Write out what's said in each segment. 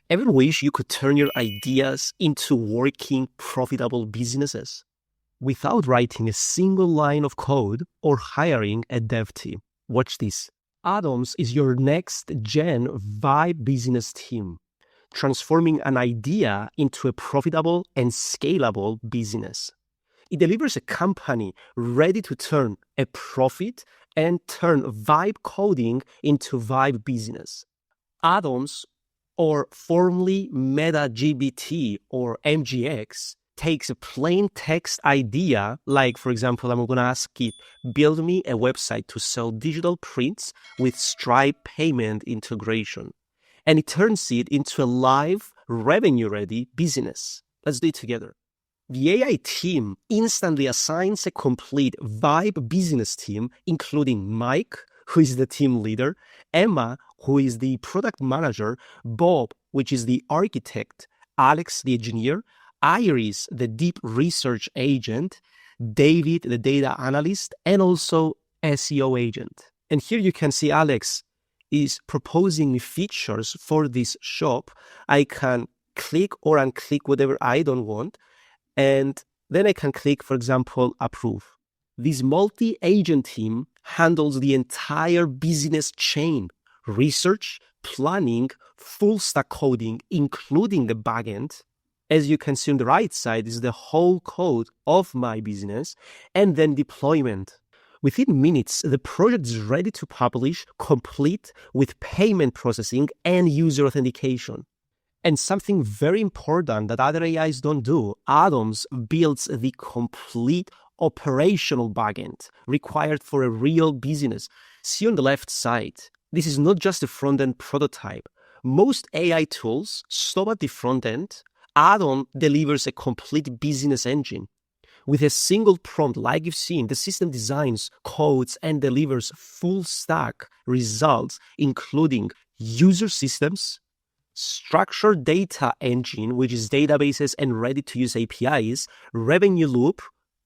Ever wish you could turn your ideas into working, profitable businesses without writing a single line of code or hiring a dev team? Watch this. Atoms is your next gen vibe business team, transforming an idea into a profitable and scalable business. It delivers a company ready to turn a profit and turn vibe coding into vibe business. Atoms, or formerly Meta GPT or MGX, takes a plain text idea, like, for example, I'm going to ask it, build me a website to sell digital prints with Stripe payment integration. And it turns it into a live, revenue-ready business. Let's do it together. The AI team instantly assigns a complete vibe business team, including Mike, who is the team leader, Emma, who is the product manager, Bob, which is the architect, Alex, the engineer, Iris, the deep research agent, David, the data analyst, and also SEO agent. And here you can see Alex is proposing me features for this shop. I can click or unclick whatever I don't want, and then I can click, for example, approve. This multi-agent team handles the entire business chain: research, planning, full stack coding, including the backend. As you can see on the right side is the whole code of my business, and then deployment. Within minutes, the project is ready to publish, complete with payment processing and user authentication. And something very important that other AIs don't do, Atoms builds the complete operational backend required for a real business. See on the left side, this is not just a front-end prototype. Most AI tools stop at the front end. Atom delivers a complete business engine. With a single prompt, like you've seen, the system designs, codes, and delivers full stack results, including user systems, structured data engine, which is databases and ready-to-use APIs, revenue loop,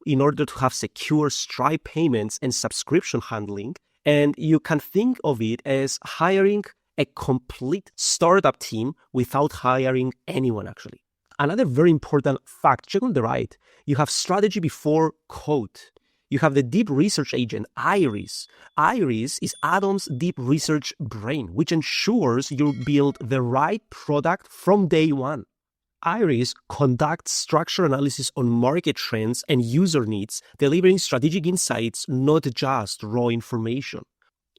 in order to have secure Stripe payments and subscription handling. And you can think of it as hiring a complete startup team without hiring anyone, actually. Another very important fact, check on the right, you have strategy before code. You have the deep research agent, Iris. Iris is Atom's deep research brain, which ensures you build the right product from day one. Iris conducts structural analysis on market trends and user needs, delivering strategic insights, not just raw information.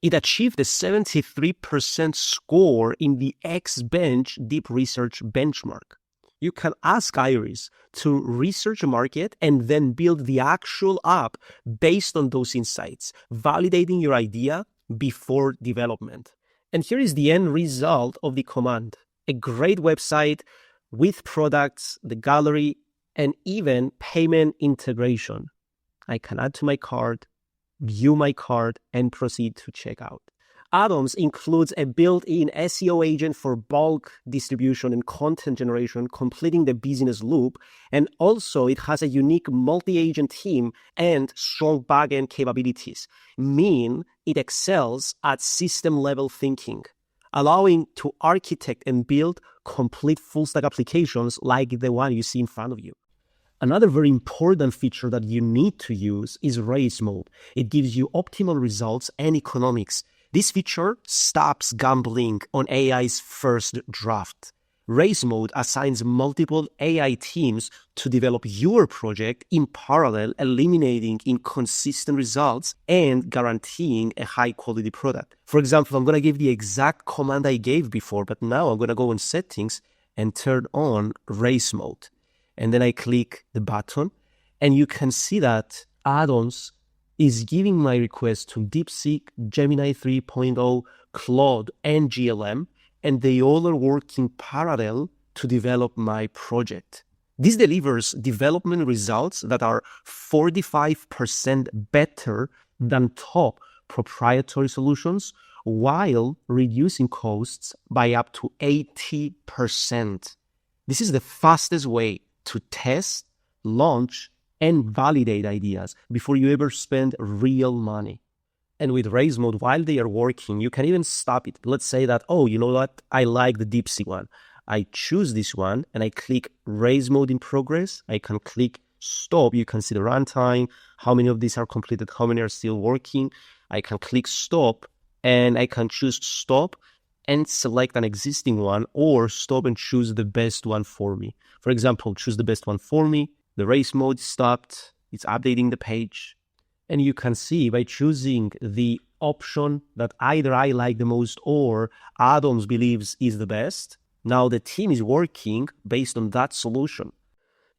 It achieved a 73% score in the X-Bench Deep Research benchmark. You can ask Iris to research a market and then build the actual app based on those insights, validating your idea before development. And here is the end result of the command: a great website with products, the gallery, and even payment integration. I can add to my cart, view my cart, and proceed to checkout. Atoms includes a built-in SEO agent for bulk distribution and content generation, completing the business loop. And also it has a unique multi-agent team and strong backend capabilities, meaning it excels at system-level thinking, allowing to architect and build complete full-stack applications like the one you see in front of you. Another very important feature that you need to use is race mode. It gives you optimal results and economics. This feature stops gambling on AI's first draft. Race mode assigns multiple AI teams to develop your project in parallel, eliminating inconsistent results and guaranteeing a high-quality product. For example, I'm going to give the exact command I gave before, but now I'm going to go in settings and turn on race mode. And then I click the button, and you can see that Atoms is giving my request to DeepSeek, Gemini 3.0, Claude, and GLM, and they all are working parallel to develop my project. This delivers development results that are 45% better than top proprietary solutions, while reducing costs by up to 80%. This is the fastest way to test, launch, and validate ideas before you ever spend real money. And with race mode, while they are working, you can even stop it. Let's say that, oh, you know what? I like the DeepSeek one. I choose this one and I click raise mode in progress. I can click stop. You can see the runtime, how many of these are completed, how many are still working. I can click stop and I can choose stop and select an existing one, or stop and choose the best one for me. For example, choose the best one for me. The race mode stopped. It's updating the page. And you can see by choosing the option that either I like the most or Adams believes is the best, now the team is working based on that solution.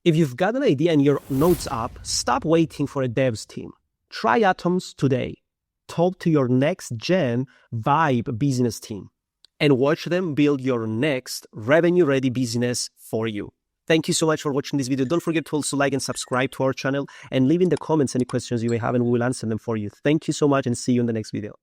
If you've got an idea in your notes app, stop waiting for a devs team. Try Atoms today. Talk to your next gen vibe business team and watch them build your next revenue-ready business for you. Thank you so much for watching this video. Don't forget to also like and subscribe to our channel and leave in the comments any questions you may have and we will answer them for you. Thank you so much and see you in the next video.